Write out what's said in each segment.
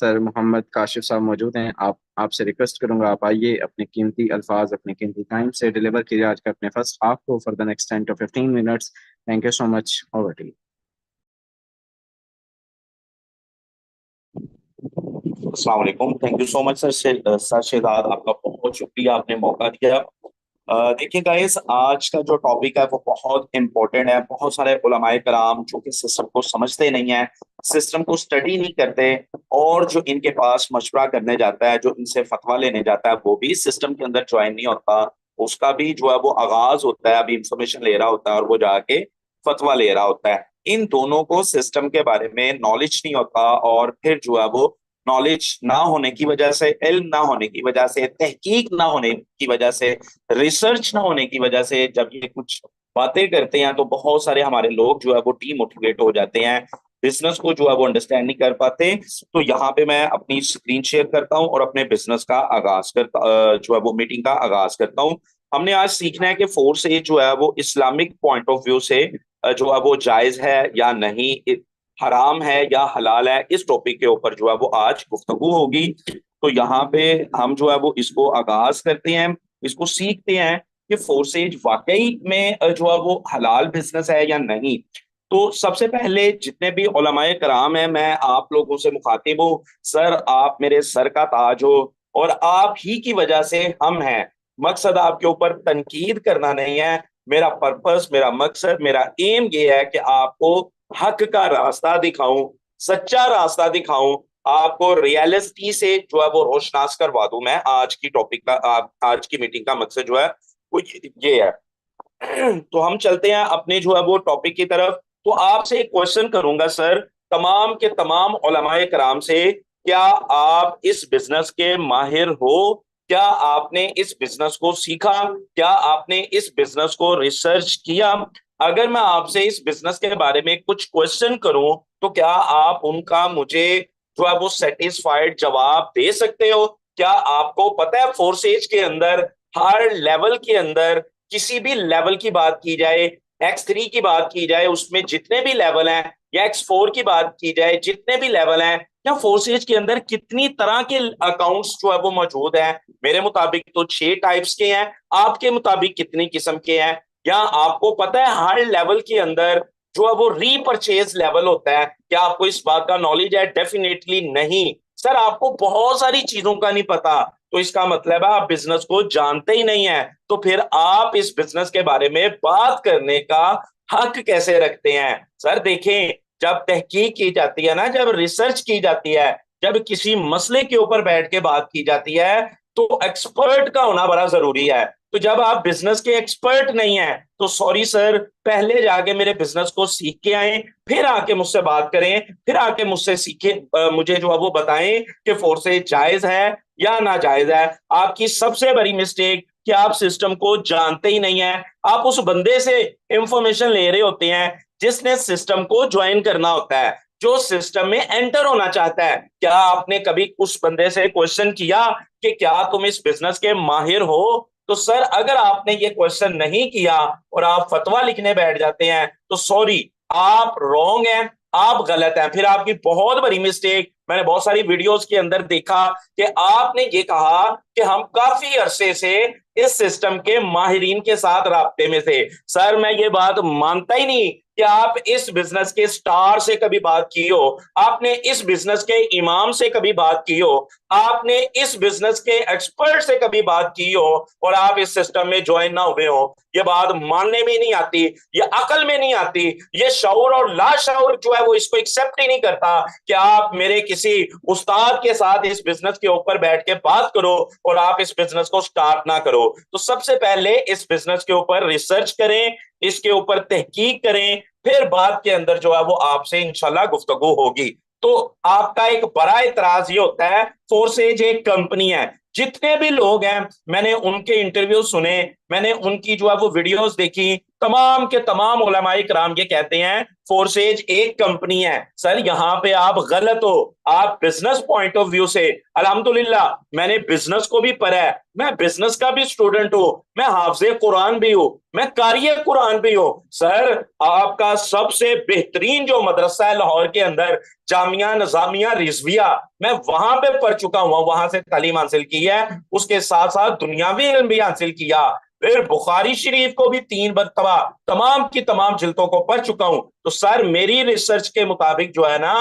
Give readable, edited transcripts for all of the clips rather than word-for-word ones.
Sir Mohammad Kashif साहब मौजूद हैं। आप आपसे रिक्वेस्ट करूंगा, आप आइए, अपने कीमती अल्फाज, अपने कीमती टाइम से डिलीवर कीजिए आज का अपने फर्स्ट हाफ को for the next 10 to 15 minutes। Thank you so much. Over to you. अस्सलाम वालेकुम। Thank you so much sir Shedad, आपका बहुत शुक्रिया, आपने मौका दिया। देखिए गाइस, आज का जो टॉपिक है वो बहुत इंपॉर्टेंट है। बहुत सारे उलमाए कराम जो कि सिस्टम को समझते नहीं है, सिस्टम को स्टडी नहीं करते, और जो इनके पास मशवरा करने जाता है, जो इनसे फतवा लेने जाता है, वो भी सिस्टम के अंदर ज्वाइन नहीं होता। उसका भी जो है वो आगाज होता है, अभी इंफॉर्मेशन ले रहा होता है और वो जाके फतवा ले रहा होता है। इन दोनों को सिस्टम के बारे में नॉलेज नहीं होता, और फिर जो है वो नॉलेज ना होने की वजह से, इल्म ना होने की वजह से, तहकीक ना होने की वजह से, रिसर्च ना होने की वजह से जब ये कुछ बातें करते हैं तो बहुत सारे हमारे लोग जो है वो डीमोटिवेट हो जाते हैं, बिजनेस को जो है वो अंडरस्टैंड नहीं कर पाते। तो यहाँ पे मैं अपनी स्क्रीन शेयर करता हूँ और अपने बिजनेस का आगाज करता जो है वो मीटिंग का आगाज करता हूँ। हमने आज सीखना है कि फोर्स ए जो है वो इस्लामिक पॉइंट ऑफ व्यू से जो है वो जायज है या नहीं, हराम है या हलाल है, इस टॉपिक के ऊपर जो है वो आज गुफ्तगू होगी। तो यहाँ पे हम जो है वो इसको आगाज करते हैं, इसको सीखते हैं कि फोर्सेज वाकई में जो है वो हलाल बिजनेस है या नहीं। तो सबसे पहले जितने भी उलमाए कराम हैं, मैं आप लोगों से मुखातिब हूँ। सर, आप मेरे सर का ताज हो, और आप ही की वजह से हम हैं। मकसद आपके ऊपर तनकीद करना नहीं है। मेरा पर्पस, मेरा मकसद, मेरा एम ये है कि आपको हक का रास्ता दिखाऊं, सच्चा रास्ता दिखाऊं, आपको रियलिटी से जो है वो रोशनास करवा दूं। मैं आज की टॉपिक का आज की मीटिंग का मकसद जो है वो ये है। तो हम चलते हैं अपने जो है वो टॉपिक की तरफ। तो आपसे एक क्वेश्चन करूंगा सर, तमाम के तमाम उलमाए कराम से, क्या आप इस बिजनेस के माहिर हो? क्या आपने इस बिजनेस को सीखा? क्या आपने इस बिजनेस को रिसर्च किया? अगर मैं आपसे इस बिजनेस के बारे में कुछ क्वेश्चन करूं तो क्या आप उनका मुझे जो है वो सेटिस्फाइड जवाब दे सकते हो? क्या आपको पता है फोर्सेज के अंदर, हर लेवल के अंदर, किसी भी लेवल की बात की जाए, X3 की बात की जाए, उसमें जितने भी लेवल हैं, या X4 की बात की जाए, जितने भी लेवल हैं, या फोर्सेज के अंदर कितनी तरह के अकाउंट्स जो है वो मौजूद हैं? मेरे मुताबिक तो 6 टाइप्स के हैं। आपके मुताबिक कितनी किस्म के हैं? या आपको पता है हर लेवल के अंदर जो है वो रीपरचेज लेवल होता है? क्या आपको इस बात का नॉलेज है? डेफिनेटली नहीं। सर, आपको बहुत सारी चीजों का नहीं पता, तो इसका मतलब है आप बिजनेस को जानते ही नहीं है। तो फिर आप इस बिजनेस के बारे में बात करने का हक कैसे रखते हैं? सर देखें, जब तहकीक की जाती है ना, जब रिसर्च की जाती है, जब किसी मसले के ऊपर बैठ के बात की जाती है, तो एक्सपर्ट का होना बड़ा जरूरी है। तो जब आप बिजनेस के एक्सपर्ट नहीं हैं तो सॉरी सर, पहले जाके मेरे बिजनेस को सीख के आए, फिर आके मुझसे बात करें, फिर आके मुझसे सीखे, मुझे जो है वो बताएं कि फोर्सेज जायज है या नाजायज है। आपकी सबसे बड़ी मिस्टेक कि आप सिस्टम को जानते ही नहीं है। आप उस बंदे से इंफॉर्मेशन ले रहे होते हैं जिसने सिस्टम को ज्वाइन करना होता है, जो सिस्टम में एंटर होना चाहता है। क्या आपने कभी उस बंदे से क्वेश्चन किया कि क्या तुम इस बिजनेस के माहिर हो? तो सर, अगर आपने ये क्वेश्चन नहीं किया और आप फतवा लिखने बैठ जाते हैं तो सॉरी, आप रॉन्ग हैं, आप गलत हैं। फिर आपकी बहुत बड़ी मिस्टेक, मैंने बहुत सारी वीडियोस के अंदर देखा कि आपने ये कहा कि हम काफी अरसे से इस सिस्टम के माहिरीन के साथ राब्ते में थे। सर, मैं ये बात मानता ही नहीं कि आप इस बिजनेस के स्टार से कभी बात की हो, आपने इस बिजनेस के इमाम से कभी बात की हो, आपने इस बिजनेस के एक्सपर्ट से कभी बात की हो, और आप इस सिस्टम में ज्वाइन ना हुए हो। ये बात मानने में नहीं आती, ये अकल में नहीं आती, ये शऊर और लाशऊर जो है वो इसको एक्सेप्ट ही नहीं करता कि आप मेरे किसी उस्ताद के साथ इस बिजनेस के ऊपर बैठ के बात करो और आप इस बिजनेस को स्टार्ट ना करो। तो सबसे पहले इस बिजनेस के ऊपर रिसर्च करें, इसके ऊपर तहकीक करें, फिर बाद के अंदर जो है वो आपसे इंशाल्लाह गुफ्तगू होगी। तो आपका एक बड़ा इतराज ये होता है, फोर्सेज एक कंपनी है, जितने भी लोग हैं मैंने उनके इंटरव्यू सुने, मैंने उनकी जो है वो वीडियोस देखी, तमाम के तमाम उलमाए किराम ये कहते हैं फोर्सेज एक कंपनी है। सर यहाँ पे आप गलत हो। आप बिजनेस पॉइंट ऑफ व्यू से, अल्हम्दुलिल्लाह मैंने बिजनेस को भी पढ़ा है, मैं बिजनेस का भी स्टूडेंट हूँ, मैं हाफिज़े कुरान भी हूँ, मैं कारिए कुरान भी हूँ। सर आपका सबसे बेहतरीन जो मदरसा है लाहौर के अंदर, जामिया निजामिया रिजविया, मैं वहां पे पढ़ चुका हूँ, वहां से तालीम हासिल की है, उसके साथ साथ दुनियावी इल्म भी हासिल किया। फिर बुखारी शरीफ को भी 3 मरतबा तमाम की तमाम जिल्दों को पढ़ चुका हूं। तो सर मेरी रिसर्च के मुताबिक जो है ना,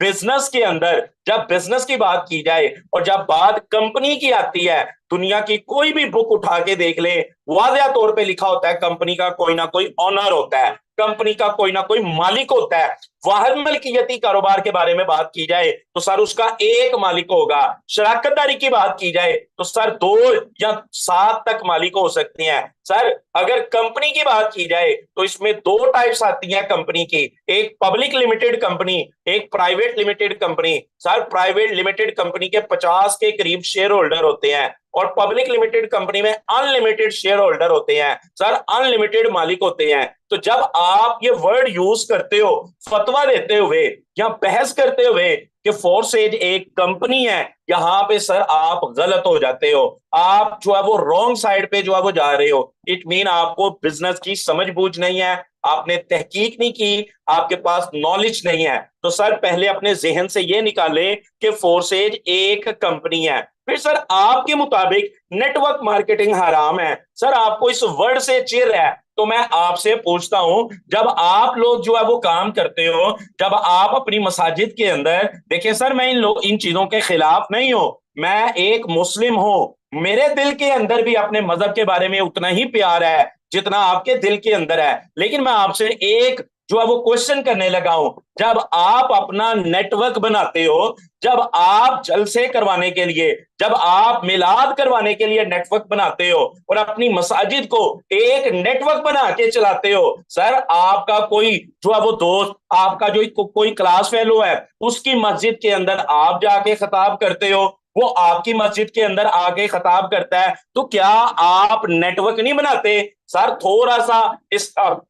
बिजनेस के अंदर जब बिजनेस की बात की जाए और जब बात कंपनी की आती है, दुनिया की कोई भी बुक उठा के देख ले, वाज़ेह तौर पे लिखा होता है कंपनी का कोई ना कोई ऑनर होता है, कंपनी का कोई ना कोई मालिक होता है। वाहिद मलकियती कारोबार के बारे में बात की जाए तो सर उसका एक मालिक होगा। शराकतदारी की बात की जाए तो सर 2 या 7 तक मालिक हो सकते हैं। सर अगर कंपनी की बात की जाए तो इसमें 2 टाइप्स आती हैं कंपनी की, एक पब्लिक लिमिटेड कंपनी, एक private limited company. Sir private limited company के 50 के करीब शेयर होल्डर होते हैं और पब्लिक लिमिटेड कंपनी में अनलिमिटेड शेयर होल्डर होते हैं, सर अनलिमिटेड मालिक होते हैं। तो जब आप ये वर्ड यूज करते हो फतवा देते हुए या बहस करते हुए कि फोर्सेज एक कंपनी है, यहां पे सर आप गलत हो जाते हो। आप जो है वो रॉन्ग साइड पे जो है वो जा रहे हो। इट मीन आपको बिजनेस की समझ बूझ नहीं है, आपने तहकीक नहीं की, आपके पास नॉलेज नहीं है। तो सर पहले अपने जहन से ये निकाले कि फोर्सेज एक कंपनी है। फिर सर आपके मुताबिक नेटवर्क मार्केटिंग हराम है, सर आपको इस वर्ड से चिढ़ है। तो मैं आपसे पूछता हूं, जब आप लोग जो है वो काम करते हो, जब आप अपनी मसाजिद के अंदर देखिए, सर मैं इन चीजों के खिलाफ नहीं हूं, मैं एक मुस्लिम हूं, मेरे दिल के अंदर भी अपने मजहब के बारे में उतना ही प्यार है जितना आपके दिल के अंदर है। लेकिन मैं आपसे एक जो है वो क्वेश्चन करने लगा हूं, जब आप अपना नेटवर्क बनाते हो, जब आप जलसे करवाने के लिए, जब आप मिलाद करवाने के लिए नेटवर्क बनाते हो और अपनी मसाजिद को एक नेटवर्क बना के चलाते हो, सर आपका कोई जो है वो दोस्त, आपका जो कोई क्लास फेलो है, उसकी मस्जिद के अंदर आप जाके खिताब करते हो, वो आपकी मस्जिद के अंदर आके खिताब करता है, तो क्या आप नेटवर्क नहीं बनाते? सर थोड़ा सा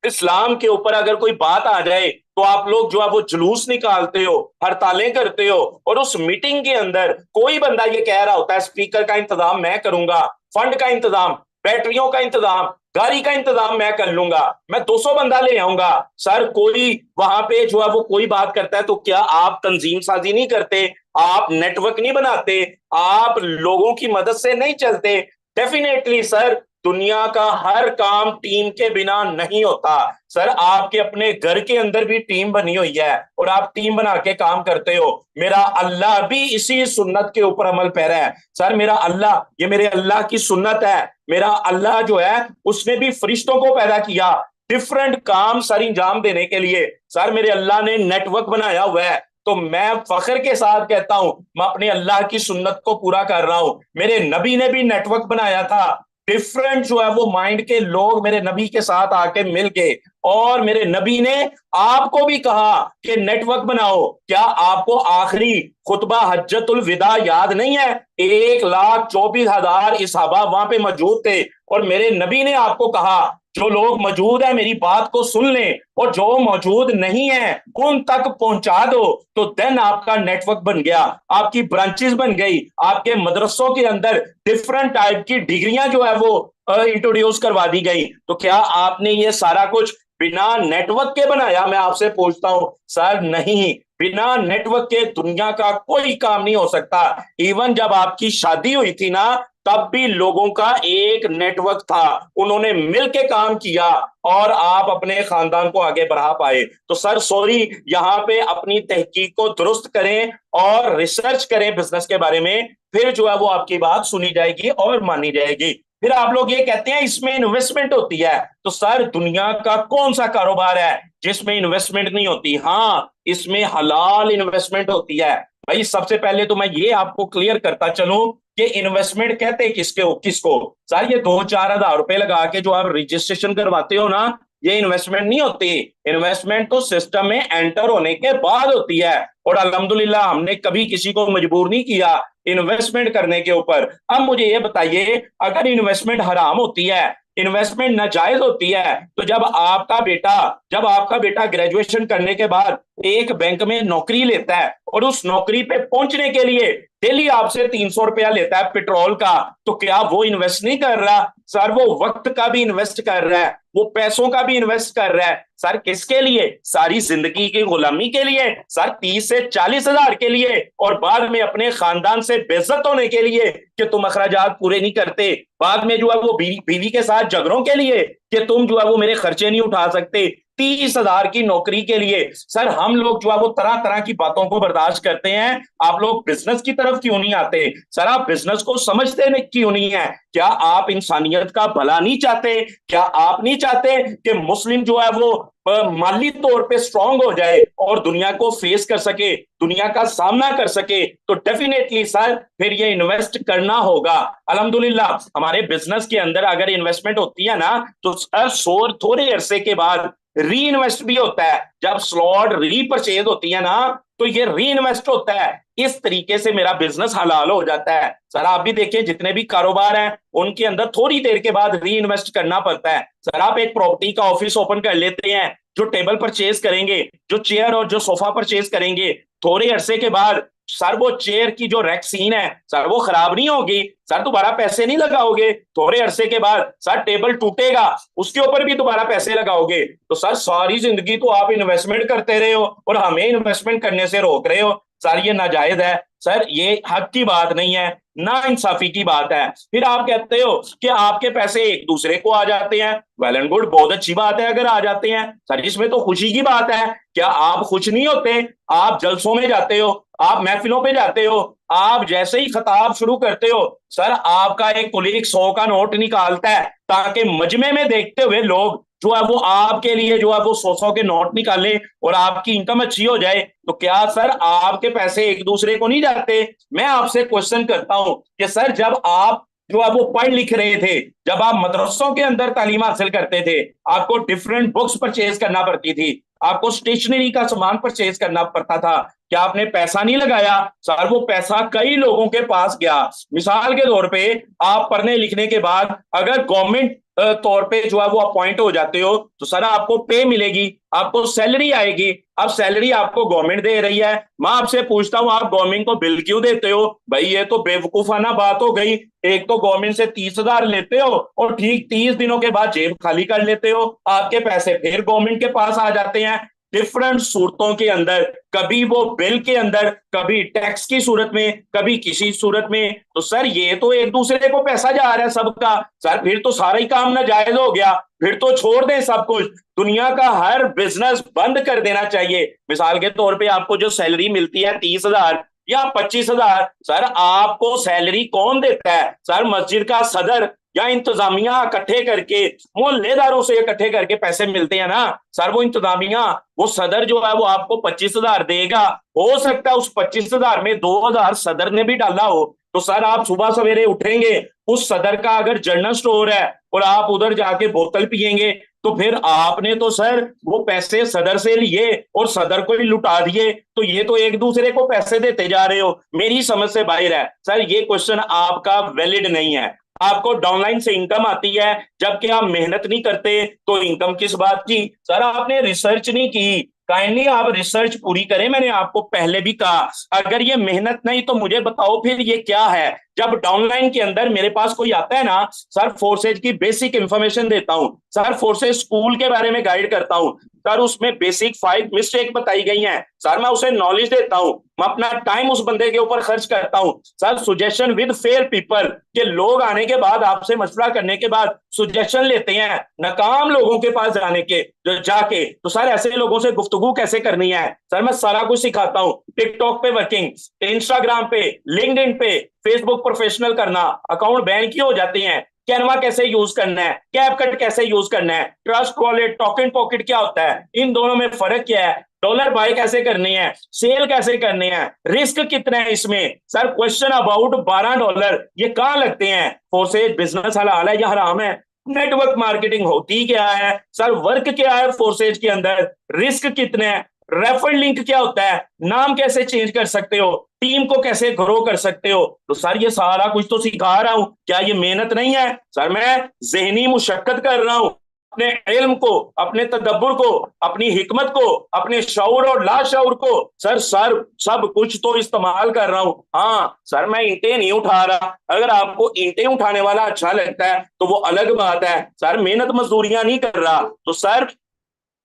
इस्लाम के ऊपर अगर कोई बात आ जाए तो आप लोग जो है वो जुलूस निकालते हो, हड़तालें करते हो, और उस मीटिंग के अंदर कोई बंदा ये कह रहा होता है स्पीकर का इंतजाम मैं करूंगा, फंड का इंतजाम, बैटरियों का इंतजाम, गाड़ी का इंतजाम मैं कर लूंगा, मैं 200 बंदा ले आऊंगा। सर कोई वहां पे जो है वो कोई बात करता है तो क्या आप तंजीम साजी नहीं करते? आप नेटवर्क नहीं बनाते? आप लोगों की मदद से नहीं चलते? डेफिनेटली सर, दुनिया का हर काम टीम के बिना नहीं होता। सर आपके अपने घर के अंदर भी टीम बनी हुई है और आप टीम बना के काम करते हो। मेरा अल्लाह भी इसी सुन्नत के ऊपर अमल पैरा है। सर मेरा अल्लाह, ये मेरे अल्लाह की सुन्नत है। मेरा अल्लाह जो है उसने भी फरिश्तों को पैदा किया डिफरेंट काम सर अंजाम देने के लिए। सर मेरे अल्लाह ने नेटवर्क बनाया हुआ है, तो मैं फख्र के साथ कहता हूं मैं अपने अल्लाह की सुन्नत को पूरा कर रहा हूं। मेरे नबी ने भी नेटवर्क बनाया था, डिफरेंट जो है वो माइंड के लोग मेरे नबी के साथ आके मिल गए, और मेरे नबी ने आपको भी कहा कि नेटवर्क बनाओ। क्या आपको आखिरी खुतबा हज्जतुल विदा याद नहीं है? 1,24,000 इसाबा वहां पे मौजूद थे और मेरे नबी ने आपको कहा जो लोग मौजूद है मेरी बात को सुन लें और जो मौजूद नहीं है उन तक पहुंचा दो। तो देन आपका नेटवर्क बन गया, आपकी ब्रांचेस बन गई, आपके मदरसों के अंदर डिफरेंट टाइप की डिग्रियां जो है वो इंट्रोड्यूस करवा दी गई। तो क्या आपने ये सारा कुछ बिना नेटवर्क के बनाया? मैं आपसे पूछता हूं सर, नहीं, बिना नेटवर्क के दुनिया का कोई काम नहीं हो सकता। इवन जब आपकी शादी हुई थी ना, तब भी लोगों का एक नेटवर्क था, उन्होंने मिलके काम किया और आप अपने खानदान को आगे बढ़ा पाए। तो सर सॉरी, यहाँ पे अपनी तहकीक को दुरुस्त करें और रिसर्च करें बिजनेस के बारे में, फिर जो है वो आपकी बात सुनी जाएगी और मानी जाएगी। फिर आप लोग ये कहते हैं इसमें इन्वेस्टमेंट होती है, तो सर दुनिया का कौन सा कारोबार है जिसमें इन्वेस्टमेंट नहीं होती? हाँ, इसमें हलाल इन्वेस्टमेंट होती है। भाई सबसे पहले तो मैं ये आपको क्लियर करता चलूं कि इन्वेस्टमेंट कहते किसको? सर ये 2-4 हज़ार रुपए लगा के जो आप रजिस्ट्रेशन करवाते हो ना, ये इन्वेस्टमेंट नहीं होती। इन्वेस्टमेंट तो सिस्टम में एंटर होने के बाद होती है, और अल्हम्दुलिल्लाह हमने कभी किसी को मजबूर नहीं किया इन्वेस्टमेंट करने के ऊपर। अब मुझे ये बताइए, अगर इन्वेस्टमेंट हराम होती है इन्वेस्टमेंट नाजायज होती है। तो जब आपका बेटा ग्रेजुएशन करने के बाद एक बैंक में नौकरी लेता है और उस नौकरी पे पहुंचने के लिए डेली आपसे 300 रुपया लेता है पेट्रोल का, तो क्या वो इन्वेस्ट नहीं कर रहा सर? वो वक्त का भी इन्वेस्ट कर रहा है, वो पैसों का भी इन्वेस्ट कर रहा है सर। किसके लिए? सारी जिंदगी की गुलामी के लिए सर, 30 से 40 हजार के लिए, और बाद में अपने खानदान से बेइज्जत होने के लिए कि तुम अखराजात पूरे नहीं करते। बाद में जो है वो बीवी के साथ झगड़ों के लिए कि तुम जो है वो मेरे खर्चे नहीं उठा सकते। 30 हजार की नौकरी के लिए सर हम लोग जो है वो तरह तरह की बातों को बर्दाश्त करते हैं। आप लोग बिजनेस की तरफ क्यों नहीं आते सर? आप बिजनेस को समझते क्यों नहीं है? क्या आप इंसानियत का भला नहीं चाहते? क्या आप नहीं चाहते कि मुस्लिम जो है वो माली तौर पे स्ट्रांग हो जाए और दुनिया को फेस कर सके, दुनिया का सामना कर सके? तो डेफिनेटली सर फिर ये इन्वेस्ट करना होगा। अल्हम्दुलिल्लाह हमारे बिजनेस के अंदर अगर इन्वेस्टमेंट होती है ना तो सर थोड़े अरसे के बाद री इन्वेस्ट भी होता है। जब स्लॉट री परचेज होती है ना तो ये री इन्वेस्ट होता है। इस तरीके से मेरा बिजनेस हलाल हो जाता है। सर आप भी देखिए जितने भी कारोबार हैं उनके अंदर थोड़ी देर के बाद री इन्वेस्ट करना पड़ता है। सर आप एक प्रॉपर्टी का ऑफिस ओपन कर लेते हैं, जो टेबल परचेज करेंगे, जो चेयर और जो सोफा परचेज करेंगे, थोड़े अरसे के बाद सर वो चेयर की जो रैक्सीन है सर वो खराब नहीं होगी सर, दोबारा पैसे नहीं लगाओगे। थोड़े अरसे के बाद सर टेबल टूटेगा, उसके ऊपर भी दोबारा पैसे लगाओगे। तो सर सारी जिंदगी तो आप इन्वेस्टमेंट करते रहे हो और हमें इन्वेस्टमेंट करने से रोक रहे हो सर, ये नाजायज है सर, ये हक की बात नहीं है, ना इंसाफी की बात है। फिर आप कहते हो कि आपके पैसे एक दूसरे को आ जाते हैं, वेल एंड गुड, बहुत अच्छी बात है अगर आ जाते हैं सर, इसमें तो खुशी की बात है। क्या आप खुश नहीं होते? आप जलसों में जाते हो, आप महफिलों पे जाते हो, आप जैसे ही खिताब शुरू करते हो सर आपका एक कुलीग 100 का नोट निकालता है ताकि मजमे में देखते हुए लोग जो है वो आपके लिए जो है वो 100 के नोट निकाले और आपकी इनकम अच्छी हो जाए। तो क्या सर आपके पैसे एक दूसरे को नहीं जाते? मैं आपसे क्वेश्चन करता हूं कि सर जब आप जो है वो पढ़ लिख रहे थे, जब आप मदरसों के अंदर तालीम हासिल करते थे, आपको डिफरेंट बुक्स परचेज करना पड़ती थी, आपको स्टेशनरी का सामान परचेज करना पड़ता था, क्या आपने पैसा नहीं लगाया? सर वो पैसा कई लोगों के पास गया। मिसाल के तौर पे आप पढ़ने लिखने के बाद अगर गवर्नमेंट तौर पे जो है वो अपॉइंट हो जाते हो तो सर आपको पे मिलेगी, आपको सैलरी आएगी। अब सैलरी आपको गवर्नमेंट दे रही है, मैं आपसे पूछता हूं आप गवर्नमेंट को बिल क्यों देते हो? भाई ये तो बेवकूफाना बात हो गई। एक तो गवर्नमेंट से 30 हजार लेते हो और ठीक 30 दिनों के बाद जेब खाली कर लेते हो, आपके पैसे फिर गवर्नमेंट के पास आ जाते हैं डिफरेंट सूरतों के अंदर, कभी वो बिल के अंदर, कभी टैक्स की सूरत में, कभी किसी सूरत में। तो सर ये तो एक दूसरे को पैसा जा रहा है सबका सर, फिर तो सारा ही काम नाजायज हो गया, फिर तो छोड़ दें सब कुछ, दुनिया का हर बिजनेस बंद कर देना चाहिए। मिसाल के तौर पे आपको जो सैलरी मिलती है 30 हजार या 25 हजार, सर आपको सैलरी कौन देता है? सर मस्जिद का सदर या इंतजामिया इकट्ठे करके, मोहल्लेदारों से इकट्ठे करके पैसे मिलते हैं ना सर, वो इंतजामिया वो सदर जो है वो आपको 25 हजार देगा। हो सकता है उस 25 हजार में 2 हजार सदर ने भी डाला हो। तो सर आप सुबह सवेरे उठेंगे, उस सदर का अगर जनरल स्टोर है और आप उधर जाके बोतल पियेंगे तो फिर आपने तो सर वो पैसे सदर से लिए और सदर को ही लुटा दिए। तो ये तो एक दूसरे को पैसे देते जा रहे हो, मेरी समझ से बाहर है सर। ये क्वेश्चन आपका वैलिड नहीं है। आपको डाउनलाइन से इनकम आती है जबकि आप मेहनत नहीं करते, तो इनकम किस बात की? सर आपने रिसर्च नहीं की, काइंडली आप रिसर्च पूरी करें। मैंने आपको पहले भी कहा अगर ये मेहनत नहीं तो मुझे बताओ फिर ये क्या है। जब डाउनलाइन के अंदर मेरे पास कोई आता है ना सर, फोर्सेज की बेसिक इंफॉर्मेशन देता हूं सर, फोर्सेज स्कूल के बारे में गाइड करता हूं सर, उसमें बेसिक 5 मिस्टेक बताई गई हैं सर, मैं उसे नॉलेज देता हूं, मैं अपना टाइम उस बंदे के ऊपर खर्च करता हूं sir. Suggestion with fair people के लोग आने के बाद, आपसे मशवरा करने के बाद सुजेशन लेते हैं नाकाम लोगों के पास जाने के जो जाके, तो सर ऐसे लोगों से गुफ्तगू कैसे करनी है सर, मैं सारा कुछ सिखाता हूं। टिकटॉक पे वर्किंग, इंस्टाग्राम पे, लिंक्डइन पे, फेसबुक प्रोफेशनल करना, अकाउंट बैन क्यों हो जाते हैं, कैनवा कैसे यूज करना है, कैपकट कैसे यूज करना है, ट्रस्ट वॉलेट, टोकन पॉकेट क्या होता है, इन दोनों में फर्क क्या है, डॉलर बाय कैसे करनी है, सेल कैसे करनी है, रिस्क कितना है इसमें सर, क्वेश्चन अबाउट $12 ये कहां लगते हैं? फोर्सेज बिजनेस हलाल है या हराम है? नेटवर्क मार्केटिंग होती क्या है सर, वर्क क्या है फोर्सेज के अंदर, रिस्क कितने हैं? रेफरल लिंक क्या होता है, नाम कैसे चेंज कर सकते हो, टीम को कैसे ग्रो कर सकते हो। तो सर ये सारा कुछ तो सिखा रहा हूं, क्या ये मेहनत नहीं है? सर मैं जहनी मुशक्कत कर रहा हूं, अपने इल्म को, अपने तदब्बुर को, अपनी हिकमत को, अपने शऊर और लाशऊर को सर सब कुछ तो इस्तेमाल कर रहा हूं। हाँ सर मैं ईंटें नहीं उठा रहा, अगर आपको ईंटें उठाने वाला अच्छा लगता है तो वो अलग बात है, सर मेहनत मजदूरियां नहीं कर रहा। तो सर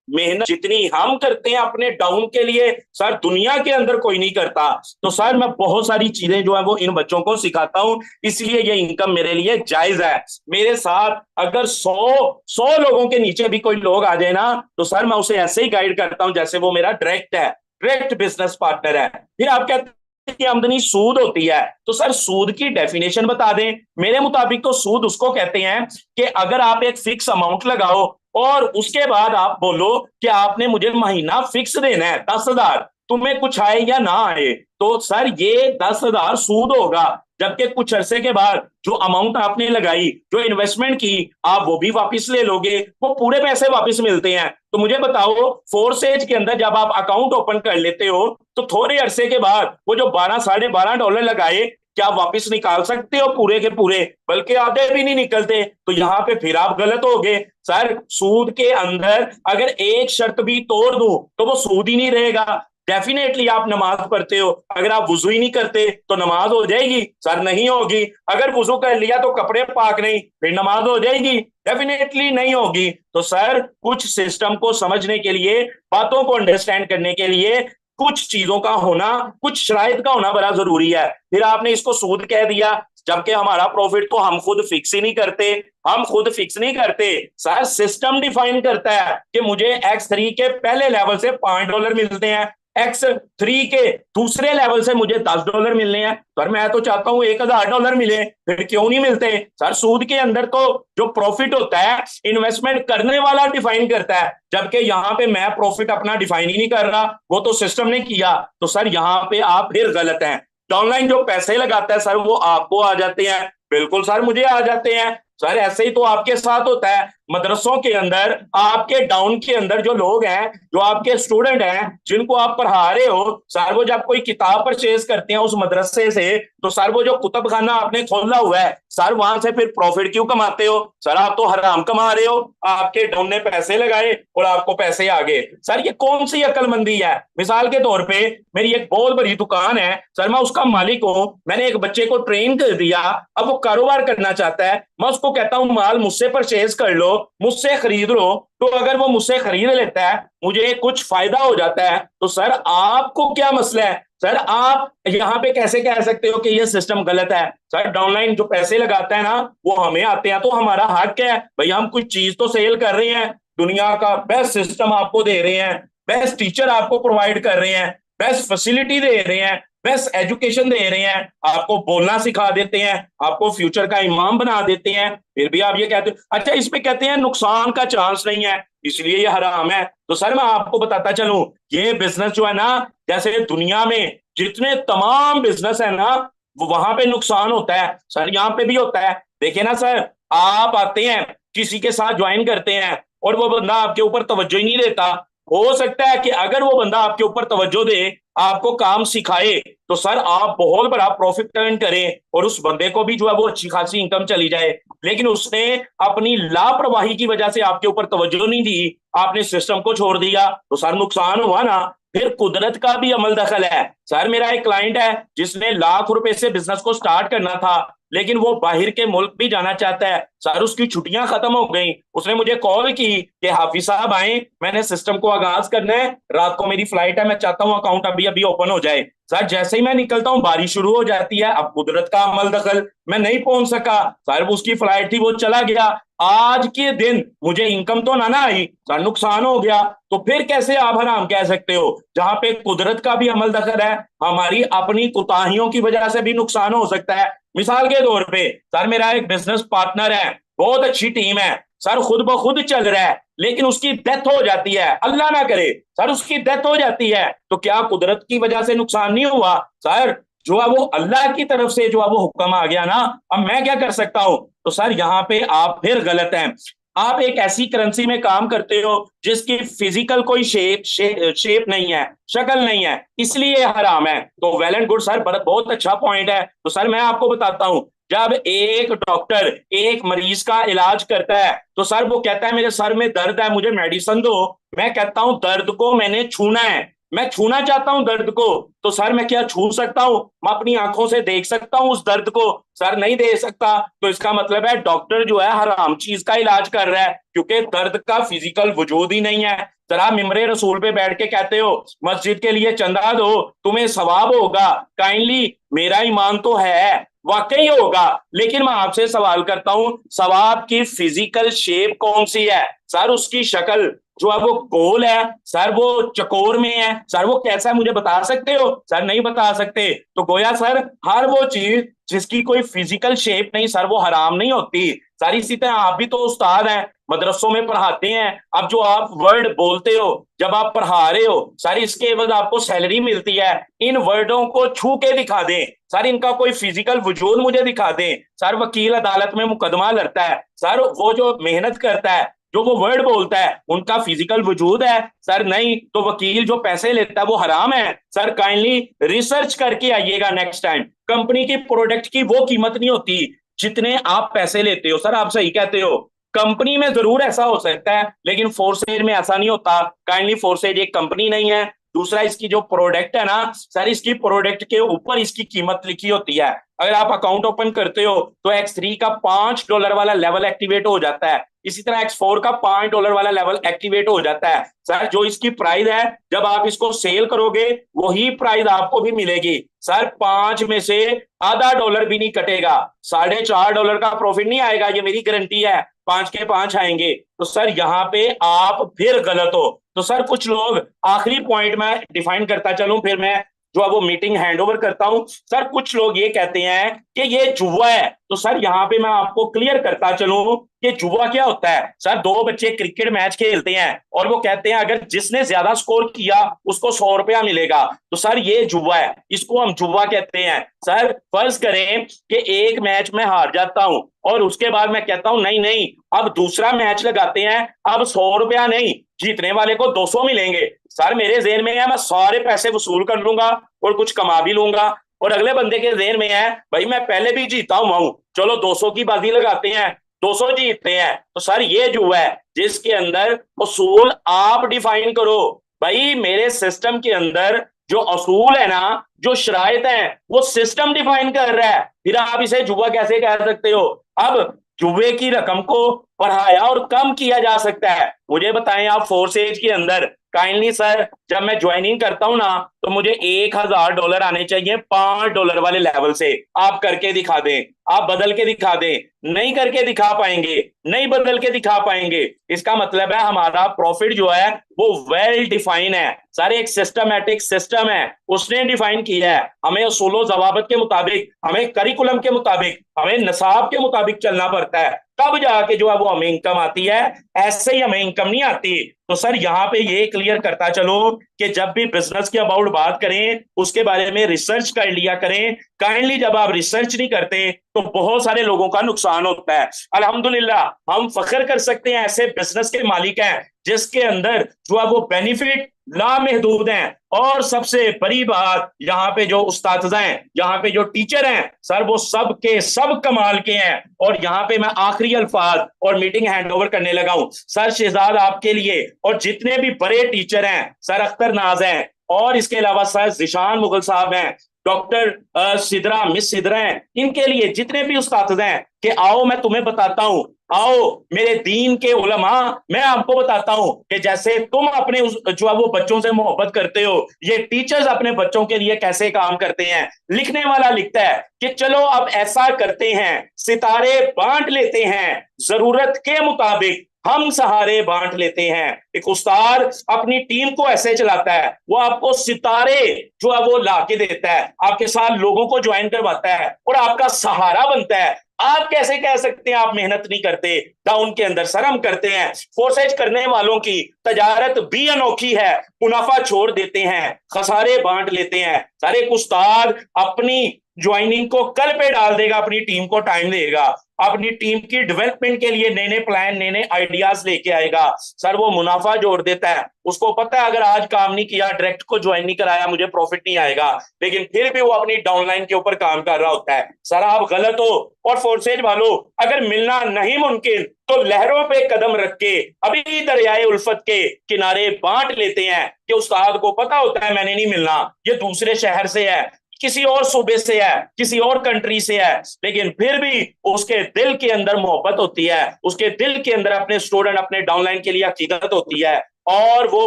मेहनत जितनी हम करते हैं अपने डाउन के लिए सर दुनिया के अंदर कोई नहीं करता। तो सर मैं बहुत सारी चीजें जो है वो इन बच्चों को सिखाता हूं, इसलिए ये इनकम मेरे लिए जायज है। मेरे साथ अगर 100 लोगों के नीचे भी कोई लोग आ जाए ना तो सर मैं उसे ऐसे ही गाइड करता हूं जैसे वो मेरा डायरेक्ट बिजनेस पार्टनर है। फिर आप कहते हैं कि आमदनी सूद होती है, तो सर सूद की डेफिनेशन बता दें। मेरे मुताबिक तो सूद उसको कहते हैं कि अगर आप एक फिक्स अमाउंट लगाओ और उसके बाद आप बोलो कि आपने मुझे महीना फिक्स देना है 10,000, तुम्हें कुछ आए या ना आए, तो सर ये 10,000 सूद होगा। जबकि कुछ अरसे के बाद जो अमाउंट आपने लगाई, जो इन्वेस्टमेंट की, आप वो भी वापस ले लोगे, वो पूरे पैसे वापस मिलते हैं। तो मुझे बताओ फोर्स एज के अंदर जब आप अकाउंट ओपन कर लेते हो तो थोड़े अरसे के बाद वो जो 12-12.5 डॉलर लगाए क्या आप वापस निकाल सकते हो पूरे के पूरे? बल्कि आधे भी नहीं निकलते। तो यहाँ पे फिर आप गलत हो गए। सर सूद के अंदर अगर एक शर्त भी तोड़ दूं तो वो सूद ही नहीं रहेगा। डेफिनेटली आप नमाज पढ़ते हो, अगर आप वुजू ही नहीं करते तो नमाज हो जाएगी? सर नहीं होगी। अगर वुजू कर लिया तो कपड़े पाक नहीं, फिर नमाज हो जाएगी? डेफिनेटली नहीं होगी। तो सर कुछ सिस्टम को समझने के लिए, बातों को अंडरस्टैंड करने के लिए कुछ चीजों का होना, कुछ शराइत का होना बड़ा जरूरी है। फिर आपने इसको सूद कह दिया, जबकि हमारा प्रॉफिट तो हम खुद फिक्स ही नहीं करते। हम खुद फिक्स नहीं करते सर, सिस्टम डिफाइन करता है कि मुझे X3 के पहले लेवल से $5 मिलते हैं, X3 के दूसरे लेवल से मुझे $10 मिलने हैं। सर मैं तो चाहता हूं $1,000 मिले, फिर क्यों नहीं मिलते? सर सूद के अंदर तो जो प्रॉफिट होता है इन्वेस्टमेंट करने वाला डिफाइन करता है, जबकि यहाँ पे मैं प्रॉफिट अपना डिफाइन ही नहीं कर रहा, वो तो सिस्टम ने किया। तो सर यहाँ पे आप फिर गलत हैं। ऑनलाइन जो पैसे लगाता है सर वो आपको आ जाते हैं? बिल्कुल सर मुझे आ जाते हैं। सर ऐसे ही तो आपके साथ होता है मदरसों के अंदर, आपके डाउन के अंदर जो लोग हैं, जो आपके स्टूडेंट हैं जिनको आप पढ़ा रहे हो, सर वो जब कोई किताब परचेज करते हैं उस मदरसे से तो सर वो जो कुतुब खाना आपने खोला हुआ है सर वहां से फिर प्रॉफिट क्यों कमाते हो? सर आप तो हराम कमा रहे हो। आपके डाउन ने पैसे लगाए और आपको पैसे आ गए। सर ये कौन सी अक्लमंदी है? मिसाल के तौर पे मेरी एक बहुत बड़ी दुकान है सर, मैं उसका मालिक हूं, मैंने एक बच्चे को ट्रेन कर दिया, अब वो कारोबार करना चाहता है, मैं उसको कहता हूं माल मुझसे परचेज कर लो, मुझसे खरीद लो। तो अगर वो मुझसे खरीद लेता है, मुझे कुछ फायदा हो जाता है, तो सर आपको क्या मसला है? सर आप यहां पे कैसे कह सकते हो कि ये सिस्टम गलत है? सर डाउनलाइन जो पैसे लगाता है ना वो हमें आते हैं, तो हमारा हक है भाई, हम कुछ चीज तो सेल कर रहे हैं, दुनिया का बेस्ट सिस्टम आपको दे रहे हैं, बेस्ट टीचर आपको प्रोवाइड कर रहे हैं, बेस्ट फैसिलिटी दे रहे हैं, बेस्ट एजुकेशन दे रहे हैं, आपको बोलना सिखा देते हैं, आपको फ्यूचर का इमाम बना देते हैं, फिर भी आप ये कहते हो अच्छा इस पे कहते हैं नुकसान का चांस नहीं है इसलिए ये हराम है। तो सर मैं आपको बताता चलूं, ये बिजनेस जो है ना, जैसे दुनिया में जितने तमाम बिजनेस है ना वो वहां पे नुकसान होता है, सर यहाँ पे भी होता है। देखिए ना सर, आप आते हैं किसी के साथ ज्वाइन करते हैं और वो बंदा आपके ऊपर तवज्जो ही नहीं देता। हो सकता है कि अगर वो बंदा आपके ऊपर तवज्जो दे, आपको काम सिखाए, तो सर आप बहुत बड़ा प्रॉफिट अर्न करें और उस बंदे को भी जो है वो अच्छी खासी इनकम चली जाए। लेकिन उसने अपनी लापरवाही की वजह से आपके ऊपर तवज्जो नहीं दी, आपने सिस्टम को छोड़ दिया, तो सर नुकसान हुआ ना। फिर कुदरत का भी अमल दखल है। सर मेरा एक क्लाइंट है जिसने ₹1,00,000 से बिजनेस को स्टार्ट करना था, लेकिन वो बाहर के मुल्क भी जाना चाहता है। सर उसकी छुट्टियां खत्म हो गई, उसने मुझे कॉल की कि हाफिज साहब आए, मैंने सिस्टम को आगाज करना है, रात को मेरी फ्लाइट है, मैं चाहता हूं अकाउंट अभी अभी ओपन हो जाए। सर जैसे ही मैं निकलता हूं बारिश शुरू हो जाती है, अब कुदरत का अमल दखल, मैं नहीं पहुंच सका। सर उसकी फ्लाइट थी, वो चला गया। आज के दिन मुझे इनकम तो ना आई, सर नुकसान हो गया। तो फिर कैसे आप हराम कह सकते हो? जहां पे कुदरत का भी अमल दखल है, हमारी अपनी कुताहियों की वजह से भी नुकसान हो सकता है। मिसाल के तौर पे सर मेरा एक बिजनेस पार्टनर है, बहुत अच्छी टीम है, सर खुद ब खुद चल रहा है, लेकिन उसकी डेथ हो जाती है, अल्लाह ना करे सर उसकी डेथ हो जाती है, तो क्या कुदरत की वजह से नुकसान नहीं हुआ? सर जो है वो अल्लाह की तरफ से जो है वो हुक्म आ गया ना, अब मैं क्या कर सकता हूं? तो सर यहाँ पे आप फिर गलत हैं। आप एक ऐसी करेंसी में काम करते हो जिसकी फिजिकल कोई शेप नहीं है, शक्ल नहीं है, इसलिए हराम है। तो वेल एंड गुड सर, बहुत अच्छा पॉइंट है। तो सर मैं आपको बताता हूं, जब एक डॉक्टर एक मरीज का इलाज करता है तो सर वो कहता है मेरे सर में दर्द है, मुझे मेडिसिन दो। मैं कहता हूं दर्द को मैंने छूना है, मैं छूना चाहता हूं दर्द को। तो सर मैं क्या छू सकता हूं? मैं अपनी आंखों से देख सकता हूं उस दर्द को? सर नहीं देख सकता। तो इसका मतलब है डॉक्टर जो है हराम चीज का इलाज कर रहा है, क्योंकि दर्द का फिजिकल वजूद ही नहीं है। जरा मिम्बरे रसूल पे बैठ के कहते हो मस्जिद के लिए चंदा दो, तुम्हें सवाब होगा। काइंडली, मेरा ईमान तो है, वाकई होगा, लेकिन मैं आपसे सवाल करता हूं, सवाब की फिजिकल शेप कौन सी है? सर उसकी शक्ल जो है वो गोल है, सर वो चकोर में है, सर वो कैसा है मुझे बता सकते हो? सर नहीं बता सकते। तो गोया सर हर वो चीज जिसकी कोई फिजिकल शेप नहीं सर वो हराम नहीं होती। सर इसी तरह आप भी तो उस्ताद हैं, मदरसों में पढ़ाते हैं। अब जो आप वर्ड बोलते हो जब आप पढ़ा रहे हो सर, इसके एवज आपको सैलरी मिलती है। इन वर्डों को छू के दिखा दें सर, इनका कोई फिजिकल वजूद मुझे दिखा दें। सर वकील अदालत में मुकदमा लड़ता है सर, वो जो मेहनत करता है, जो वो वर्ड बोलता है, उनका फिजिकल वजूद है? सर नहीं। तो वकील जो पैसे लेता है वो हराम है? सर काइंडली रिसर्च करके आइएगा नेक्स्ट टाइम। कंपनी की प्रोडक्ट की वो कीमत नहीं होती जितने आप पैसे लेते हो। सर आप सही कहते हो, कंपनी में जरूर ऐसा हो सकता है, लेकिन फोर्सेज में ऐसा नहीं होता। काइंडली फोर्सेज एक कंपनी नहीं है। दूसरा, इसकी जो प्रोडक्ट है ना सर, इसकी प्रोडक्ट के ऊपर इसकी कीमत लिखी होती है। अगर आप अकाउंट ओपन करते हो तो X3 का $5 वाला लेवल एक्टिवेट हो जाता है, इसी तरह X4 का $5 वाला लेवल एक्टिवेट हो जाता है। सर जो इसकी प्राइस है, जब आप इसको सेल करोगे वही प्राइस आपको भी मिलेगी। सर 5 में से आधा डॉलर भी नहीं कटेगा, $4.5 का प्रॉफिट नहीं आएगा, ये मेरी गारंटी है। 5 के 5 आएंगे। तो सर यहाँ पे आप फिर गलत हो। तो सर कुछ लोग, आखिरी पॉइंट में डिफाइन करता चलूं, फिर मैं जो है वो मीटिंग हैंड ओवर करता हूं। सर कुछ लोग ये कहते हैं कि ये जुआ है। तो सर यहाँ पे मैं आपको क्लियर करता चलूं कि जुआ क्या होता है। सर दो बच्चे क्रिकेट मैच खेलते हैं और वो कहते हैं अगर जिसने ज्यादा स्कोर किया उसको $100 मिलेगा। तो सर ये जुआ है, इसको हम जुआ कहते हैं। सर फर्ज करें कि एक मैच में हार जाता हूं और उसके बाद मैं कहता हूं नहीं नहीं, अब दूसरा मैच लगाते हैं, अब $100 नहीं, जीतने वाले को 200 मिलेंगे। सर मेरे जेहन में है मैं सारे पैसे वसूल कर लूंगा और कुछ कमा भी लूंगा, और अगले बंदे के जेहन में है भाई मैं पहले भी जीता हुआ हूं, चलो 200 की बाजी लगाते हैं, 200 जीतते हैं। तो सर ये जो है जिसके अंदर उसूल आप डिफाइन करो। भाई मेरे सिस्टम के अंदर जो असूल है ना, जो शराइत है, वो सिस्टम डिफाइन कर रहा है, फिर आप इसे जुआ कैसे कह सकते हो? अब जुए की रकम को बढ़ाया और कम किया जा सकता है। मुझे बताएं आप फोर्सेज के अंदर काइंडली सर, जब मैं ज्वाइनिंग करता हूं ना तो मुझे $1000 आने चाहिए $5 वाले लेवल से। आप करके दिखा दें, आप बदल के दिखा दें, नहीं करके दिखा पाएंगे, नहीं बदल के दिखा पाएंगे। इसका मतलब है हमारा प्रॉफिट जो है वो वेल डिफाइन है सर, एक सिस्टमैटिक सिस्टम है, उसने डिफाइन किया है। हमें उसूलों जवाबत के मुताबिक, हमें करिकुलम के मुताबिक, हमें नसाब के मुताबिक चलना पड़ता है, तब जाके जो है वो हमें इनकम आती है, ऐसे ही हमें इनकम नहीं आती। तो सर यहाँ पे ये क्लियर करता चलो कि जब भी बिजनेस के अबाउट बात करें उसके बारे में रिसर्च कर लिया करें। काइंडली जब आप रिसर्च नहीं करते तो बहुत सारे लोगों का नुकसान होता है। अल्हम्दुलिल्लाह हम फख्र कर सकते हैं ऐसे बिजनेस के मालिक हैं जिसके अंदर जो है वो बेनिफिट लामहदूद हैं। और सबसे बड़ी बात, यहाँ पे जो उस्ताद हैं, यहाँ पे जो टीचर हैं सर, वो सब के सब कमाल के हैं। और यहाँ पे मैं आखिरी अल्फाज और मीटिंग हैंड ओवर करने लगा हूं सर शहजाद आपके लिए, और जितने भी बड़े टीचर हैं, सर अख्तर नाज हैं, और इसके अलावा सर जिशान मुगल साहब हैं, डॉक्टर सिदरा मिस सिदरा हैं, इनके लिए जितने भी उस्ताद हैं कि आओ मैं तुम्हें बताता हूं, आओ मेरे दीन के उलमा, मैं आपको बताता हूं कि जैसे तुम अपने जो है वो बच्चों से मोहब्बत करते हो, ये टीचर्स अपने बच्चों के लिए कैसे काम करते हैं। लिखने वाला लिखता है कि चलो अब ऐसा करते हैं, सितारे बांट लेते हैं, जरूरत के मुताबिक हम सहारे बांट लेते हैं। एक उस्ताद अपनी टीम को ऐसे चलाता है, वो आपको सितारे जो है वो ला के देता है, आपके साथ लोगों को ज्वाइन करवाता है और आपका सहारा बनता है। आप कैसे कह सकते हैं आप मेहनत नहीं करते? डाउन के अंदर सर हम करते हैं। फोर्सेज करने वालों की तजारत भी अनोखी है, मुनाफा छोड़ देते हैं, खसारे बांट लेते हैं। सर एक उस्ताद अपनी ज्वाइनिंग को कल पे डाल देगा, अपनी टीम को टाइम देगा, अपनी टीम की डेवलपमेंट के लिए नए नए प्लान, नए नए आइडियाज लेके आएगा, सर वो मुनाफा जोड़ देता है। उसको पता है अगर आज काम नहीं किया, डायरेक्ट को ज्वाइन नहीं कराया, मुझे प्रॉफिट नहीं आएगा, लेकिन फिर भी वो अपनी डाउनलाइन के ऊपर काम कर रहा होता है। सर आप गलत हो। और फोर्सेज वालों, अगर मिलना नहीं मुमकिन तो लहरों पे कदम रख के अभी दरियाए उल्फत के किनारे बांट लेते हैं कि उस्ताद को पता होता है मैंने नहीं मिलना, ये दूसरे शहर से है, किसी और सूबे से है, किसी और कंट्री से है, लेकिन फिर भी उसके दिल के अंदर मोहब्बत होती है, उसके दिल के अंदर अपने स्टूडेंट, अपने डाउनलाइन के लिए अकीदत होती है, और वो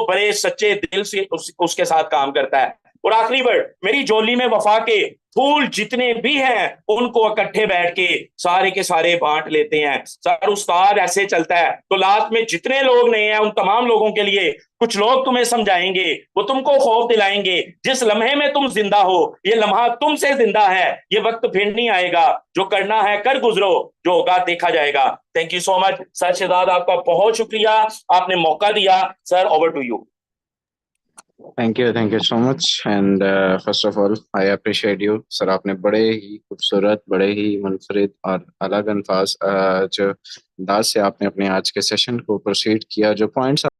बड़े सच्चे दिल से उसके साथ काम करता है। और आखिरी वर्ड, मेरी जोली में वफा के फूल जितने भी हैं उनको इकट्ठे बैठ के सारे के सारे बांट लेते हैं। सर उस्ताद ऐसे चलता है। तो लास्ट में जितने लोग नए हैं उन तमाम लोगों के लिए कुछ लोग तुम्हें समझाएंगे, वो तुमको खौफ दिलाएंगे। जिस लम्हे में तुम जिंदा हो, ये लम्हा तुमसे जिंदा है, ये वक्त फिर नहीं आएगा, जो करना है कर गुजरो, जो होगा देखा जाएगा। Thank you so much sir Shahzad, आपका बहुत शुक्रिया, आपने मौका दिया। Sir over to you. Thank you so much and first of all I appreciate you sir. आपने बड़े ही खूबसूरत, बड़े ही मुनफरिद और अलग अल्फाज जो अंदाज से आपने अपने आज के सेशन को प्रोसीड किया, जो पॉइंट्स